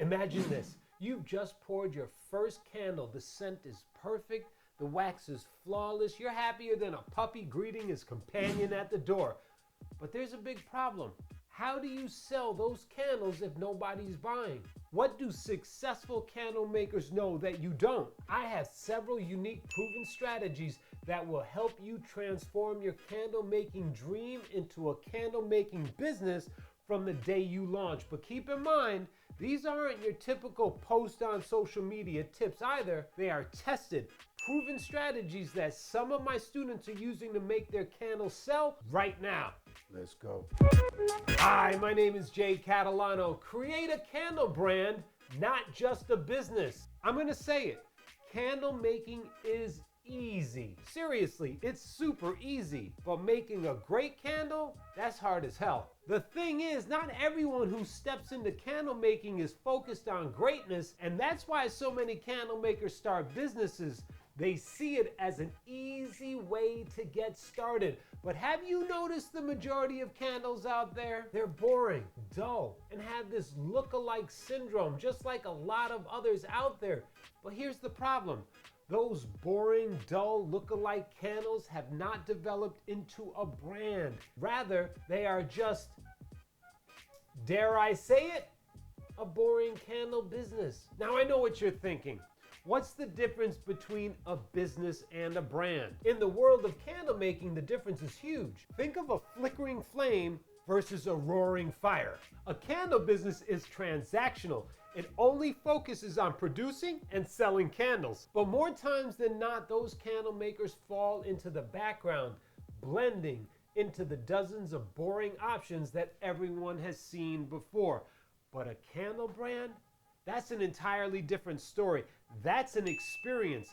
Imagine this. You've just poured your first candle. The scent is perfect. The wax is flawless. You're happier than a puppy greeting his companion at the door. But there's a big problem. How do you sell those candles if nobody's buying? What do successful candle makers know that you don't? I have several unique proven strategies that will help you transform your candle making dream into a candle making business from the day you launch. But keep in mind, these aren't your typical post on social media tips either. They are tested, proven strategies that some of my students are using to make their candles sell right now. Let's go. Hi, my name is Jay Catalano. Create a candle brand, not just a business. I'm gonna say it. Candle making is easy. Seriously, it's super easy. But making a great candle, that's hard as hell. The thing is, not everyone who steps into candle making is focused on greatness, and that's why so many candle makers start businesses. They see it as an easy way to get started. But have you noticed the majority of candles out there? They're boring, dull, and have this look-alike syndrome, just like a lot of others out there. But here's the problem. Those boring, dull, look-alike candles have not developed into a brand. Rather, they are just, dare I say it, a boring candle business. Now I know what you're thinking. What's the difference between a business and a brand? In the world of candle making, the difference is huge. Think of a flickering flame versus a roaring fire. A candle business is transactional. It only focuses on producing and selling candles. But more times than not, those candle makers fall into the background, blending into the dozens of boring options that everyone has seen before. But a candle brand? That's an entirely different story. That's an experience,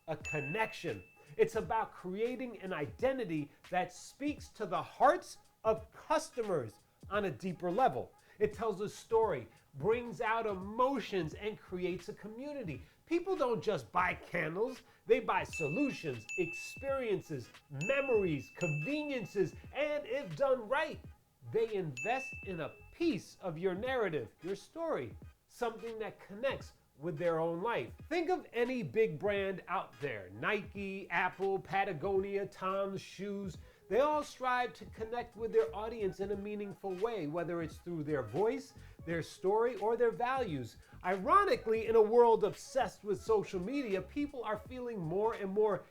a connection. It's about creating an identity that speaks to the hearts of customers on a deeper level. It tells a story, brings out emotions, and creates a community. People don't just buy candles, they buy solutions, experiences, memories, conveniences, and if done right, they invest in a piece of your narrative, your story, something that connects with their own life. Think of any big brand out there, Nike, Apple, Patagonia, Tom's Shoes. They all strive to connect with their audience in a meaningful way, whether it's through their voice, their story, or their values. Ironically, in a world obsessed with social media, people are feeling more and more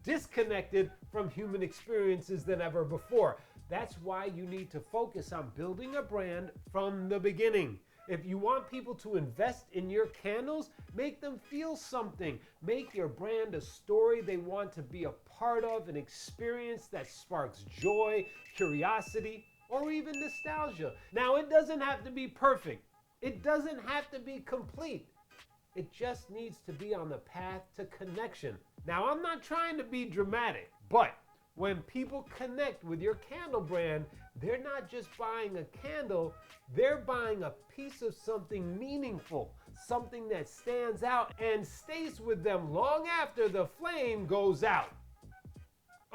disconnected from human experiences than ever before. That's why you need to focus on building a brand from the beginning. If you want people to invest in your candles, make them feel something. Make your brand a story they want to be a part of, an experience that sparks joy, curiosity, or even nostalgia. Now, it doesn't have to be perfect. It doesn't have to be complete. It just needs to be on the path to connection. Now, I'm not trying to be dramatic, but when people connect with your candle brand, they're not just buying a candle, they're buying a piece of something meaningful, something that stands out and stays with them long after the flame goes out.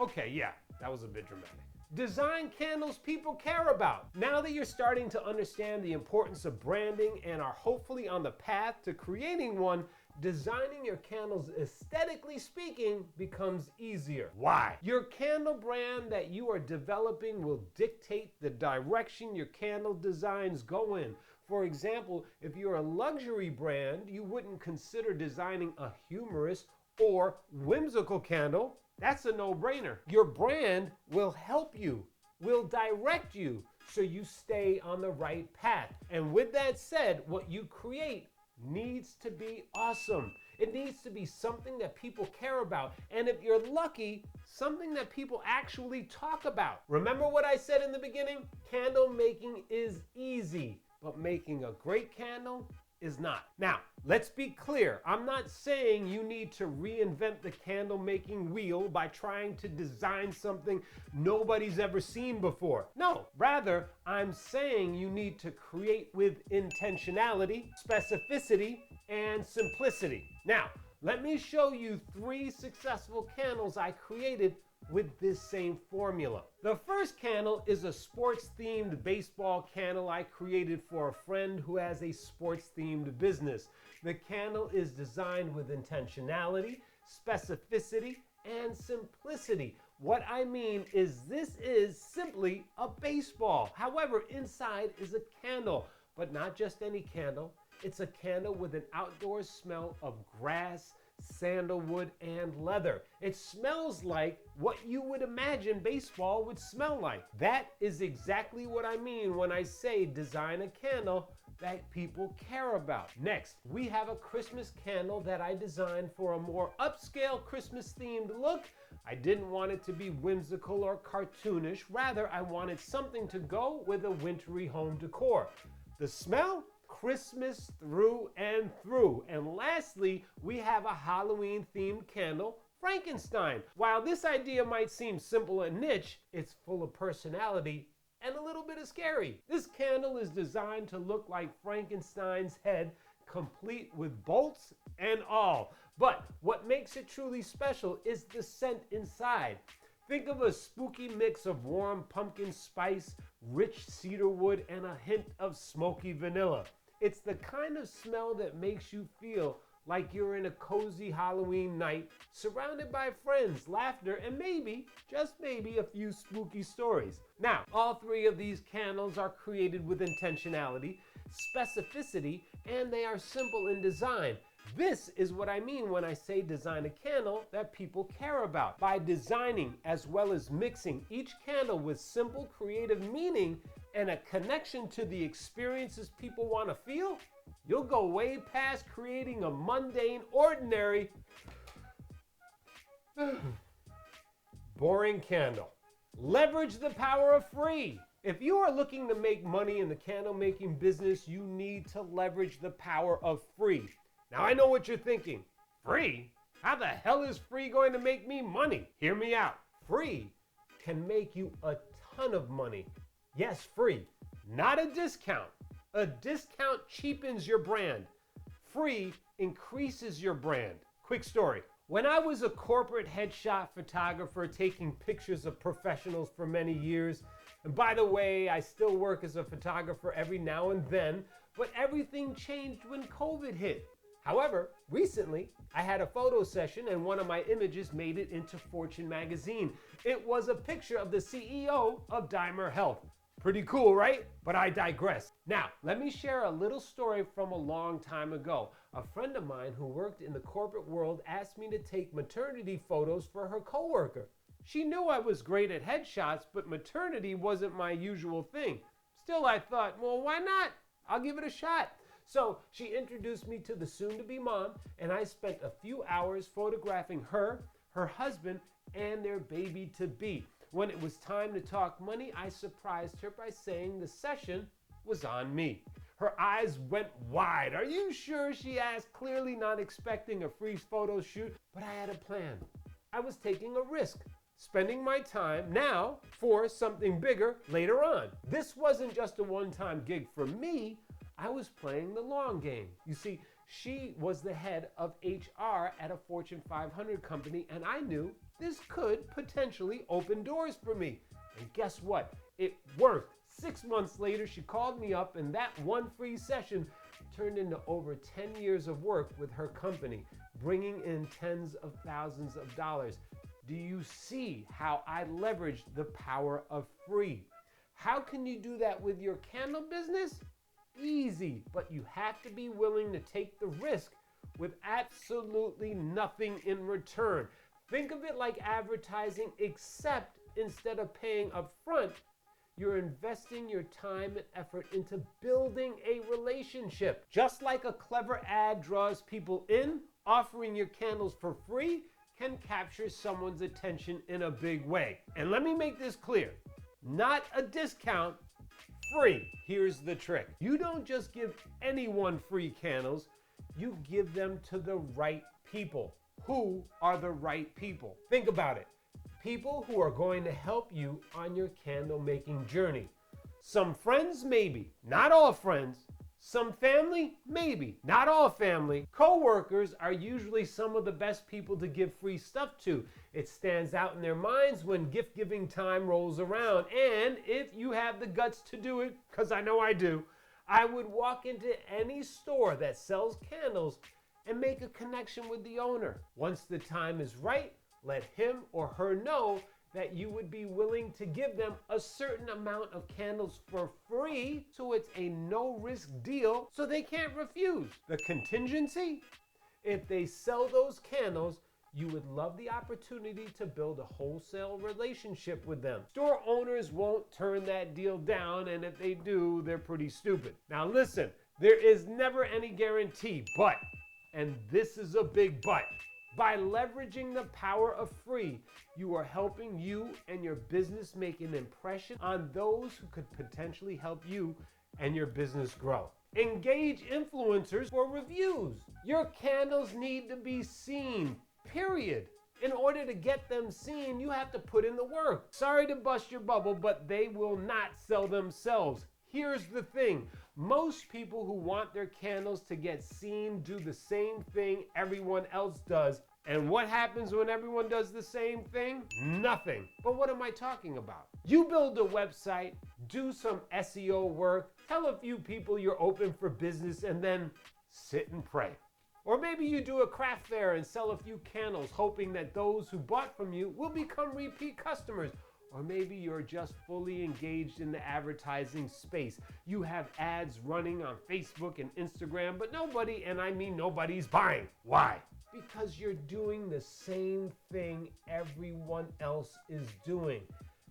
Okay, yeah, that was a bit dramatic. Design candles people care about. Now that you're starting to understand the importance of branding and are hopefully on the path to creating one, designing your candles, aesthetically speaking, becomes easier. Why? Your candle brand that you are developing will dictate the direction your candle designs go in. For example, if you're a luxury brand, you wouldn't consider designing a humorous or whimsical candle. That's a no-brainer. Your brand will help you, will direct you, so you stay on the right path. And with that said, what you create needs to be awesome. It needs to be something that people care about. And if you're lucky, something that people actually talk about. Remember what I said in the beginning? Candle making is easy, but making a great candle is not. Now, let's be clear. I'm not saying you need to reinvent the candle making wheel by trying to design something nobody's ever seen before. No, rather, I'm saying you need to create with intentionality, specificity, and simplicity. Now, let me show you 3 successful candles I created with this same formula. The first candle is a sports-themed baseball candle I created for a friend who has a sports-themed business. The candle is designed with intentionality, specificity, and simplicity. What I mean is this is simply a baseball. However, inside is a candle, but not just any candle. It's a candle with an outdoor smell of grass, sandalwood, and leather. It smells like what you would imagine baseball would smell like. That is exactly what I mean when I say design a candle that people care about. Next, we have a Christmas candle that I designed for a more upscale Christmas themed look. I didn't want it to be whimsical or cartoonish. Rather, I wanted something to go with a wintry home decor. The smell? Christmas through and through. And lastly, we have a Halloween themed candle, Frankenstein. While this idea might seem simple and niche, it's full of personality and a little bit of scary. This candle is designed to look like Frankenstein's head, complete with bolts and all. But what makes it truly special is the scent inside. Think of a spooky mix of warm pumpkin spice, rich cedar wood, and a hint of smoky vanilla. It's the kind of smell that makes you feel like you're in a cozy Halloween night, surrounded by friends, laughter, and maybe, just maybe, a few spooky stories. Now, all three of these candles are created with intentionality, specificity, and they are simple in design. This is what I mean when I say design a candle that people care about. By designing as well as mixing each candle with simple creative meaning and a connection to the experiences people want to feel, you'll go way past creating a mundane, ordinary, boring candle. Leverage the power of free. If you are looking to make money in the candle making business, you need to leverage the power of free. Now I know what you're thinking. Free? How the hell is free going to make me money? Hear me out. Free can make you a ton of money. Yes, free, not a discount. A discount cheapens your brand. Free increases your brand. Quick story. When I was a corporate headshot photographer taking pictures of professionals for many years, and by the way, I still work as a photographer every now and then, but everything changed when COVID hit. However, recently, I had a photo session and one of my images made it into Fortune magazine. It was a picture of the CEO of Dimer Health. Pretty cool, right? But I digress. Now, let me share a little story from a long time ago. A friend of mine who worked in the corporate world asked me to take maternity photos for her coworker. She knew I was great at headshots, but maternity wasn't my usual thing. Still, I thought, well, why not? I'll give it a shot. So she introduced me to the soon-to-be mom, and I spent a few hours photographing her, her husband, and their baby-to-be. When it was time to talk money, I surprised her by saying the session was on me. Her eyes went wide. Are you sure? She asked, clearly not expecting a free photo shoot, but I had a plan. I was taking a risk, spending my time now for something bigger later on. This wasn't just a one-time gig for me. I was playing the long game. You see, she was the head of HR at a Fortune 500 company, and I knew this could potentially open doors for me. And guess what? It worked. 6 months later, she called me up, and that one free session turned into over 10 years of work with her company, bringing in tens of thousands of dollars. Do you see how I leveraged the power of free? How can you do that with your candle business? Easy, but you have to be willing to take the risk with absolutely nothing in return. Think of it like advertising, except instead of paying up front, you're investing your time and effort into building a relationship. Just like a clever ad draws people in, offering your candles for free can capture someone's attention in a big way. And let me make this clear, not a discount, free. Here's the trick. You don't just give anyone free candles, you give them to the right people. Who are the right people? Think about it. People who are going to help you on your candle making journey. Some friends, maybe. Not all friends. Some family? Maybe. Not all family. Co-workers are usually some of the best people to give free stuff to. It stands out in their minds when gift-giving time rolls around. And if you have the guts to do it, because I know I do, I would walk into any store that sells candles and make a connection with the owner. Once the time is right, let him or her know that you would be willing to give them a certain amount of candles for free, so it's a no-risk deal, so they can't refuse. The contingency? If they sell those candles, you would love the opportunity to build a wholesale relationship with them. Store owners won't turn that deal down, and if they do, they're pretty stupid. Now listen, there is never any guarantee, but, and this is a big but, by leveraging the power of free, you are helping you and your business make an impression on those who could potentially help you and your business grow. Engage influencers for reviews. Your candles need to be seen, period. In order to get them seen, you have to put in the work. Sorry to bust your bubble, but they will not sell themselves. Here's the thing. Most people who want their candles to get seen do the same thing everyone else does. And what happens when everyone does the same thing? Nothing. But what am I talking about? You build a website, do some SEO work, tell a few people you're open for business, and then sit and pray. Or maybe you do a craft fair and sell a few candles, hoping that those who bought from you will become repeat customers. Or maybe you're just fully engaged in the advertising space. You have ads running on Facebook and Instagram, but nobody, and I mean nobody's buying. Why? Because you're doing the same thing everyone else is doing.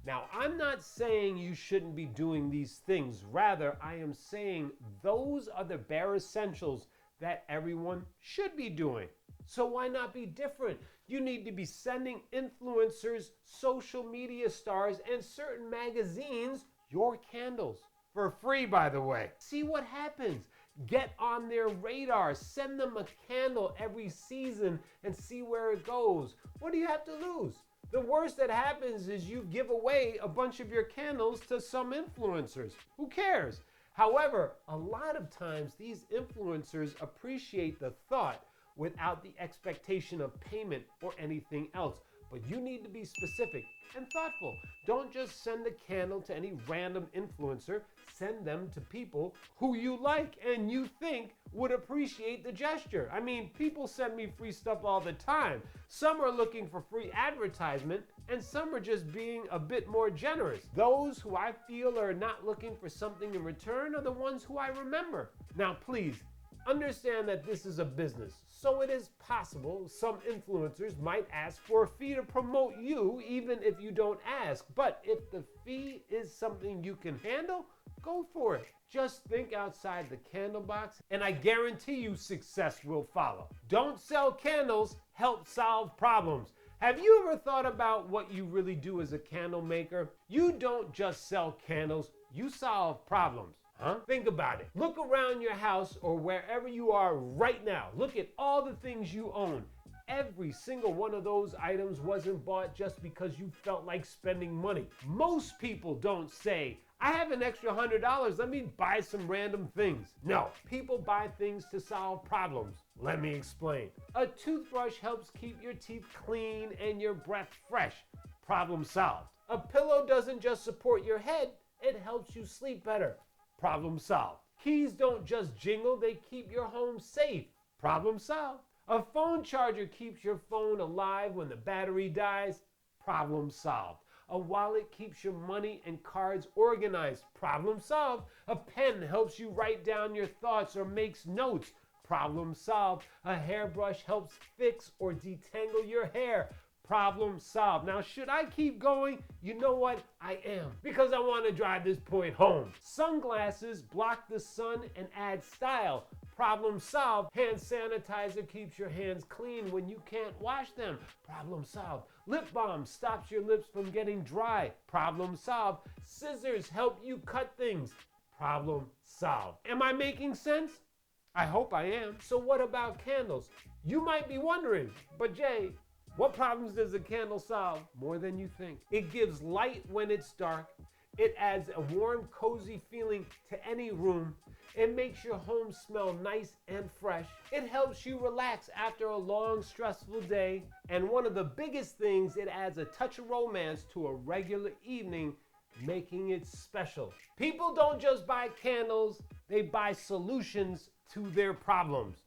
Now, I'm not saying you shouldn't be doing these things. Rather, I am saying those are the bare essentials that everyone should be doing. So why not be different? You need to be sending influencers, social media stars, and certain magazines your candles. For free, by the way. See what happens. Get on their radar. Send them a candle every season and see where it goes. What do you have to lose? The worst that happens is you give away a bunch of your candles to some influencers. Who cares? However, a lot of times these influencers appreciate the thought without the expectation of payment or anything else. But you need to be specific and thoughtful. Don't just send a candle to any random influencer. Send them to people who you like and you think would appreciate the gesture. I mean, people send me free stuff all the time. Some are looking for free advertisement, and some are just being a bit more generous. Those who I feel are not looking for something in return are the ones who I remember. Now, please, understand that this is a business, so it is possible some influencers might ask for a fee to promote you even if you don't ask. But if the fee is something you can handle, go for it. Just think outside the candle box, and I guarantee you success will follow. Don't sell candles, help solve problems. Have you ever thought about what you really do as a candle maker? You don't just sell candles, you solve problems. Huh? Think about it. Look around your house or wherever you are right now. Look at all the things you own. Every single one of those items wasn't bought just because you felt like spending money. Most people don't say, I have an extra $100, let me buy some random things. No, people buy things to solve problems. Let me explain. A toothbrush helps keep your teeth clean and your breath fresh. Problem solved. A pillow doesn't just support your head, it helps you sleep better. Problem solved. Keys don't just jingle, they keep your home safe. Problem solved. A phone charger keeps your phone alive when the battery dies. Problem solved. A wallet keeps your money and cards organized. Problem solved. A pen helps you write down your thoughts or makes notes. Problem solved. A hairbrush helps fix or detangle your hair. Problem solved. Now, should I keep going? You know what? I am. Because I want to drive this point home. Sunglasses block the sun and add style. Problem solved. Hand sanitizer keeps your hands clean when you can't wash them. Problem solved. Lip balm stops your lips from getting dry. Problem solved. Scissors help you cut things. Problem solved. Am I making sense? I hope I am. So what about candles? You might be wondering, but Jay, what problems does a candle solve? More than you think. It gives light when it's dark. It adds a warm, cozy feeling to any room. It makes your home smell nice and fresh. It helps you relax after a long, stressful day. And one of the biggest things, it adds a touch of romance to a regular evening, making it special. People don't just buy candles, they buy solutions to their problems.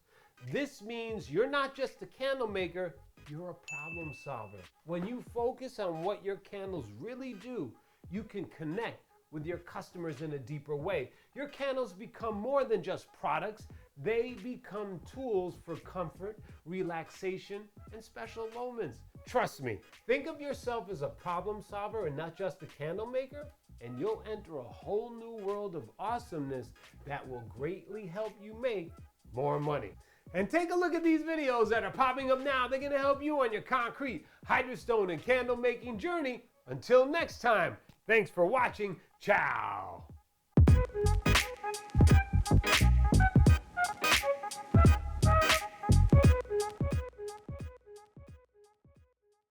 This means you're not just a candle maker, you're a problem solver. When you focus on what your candles really do, you can connect with your customers in a deeper way. Your candles become more than just products. They become tools for comfort, relaxation, and special moments. Trust me, think of yourself as a problem solver and not just a candle maker, and you'll enter a whole new world of awesomeness that will greatly help you make more money. And take a look at these videos that are popping up now. They're gonna help you on your concrete, hydrostone, and candle making journey. Until next time, thanks for watching. Ciao.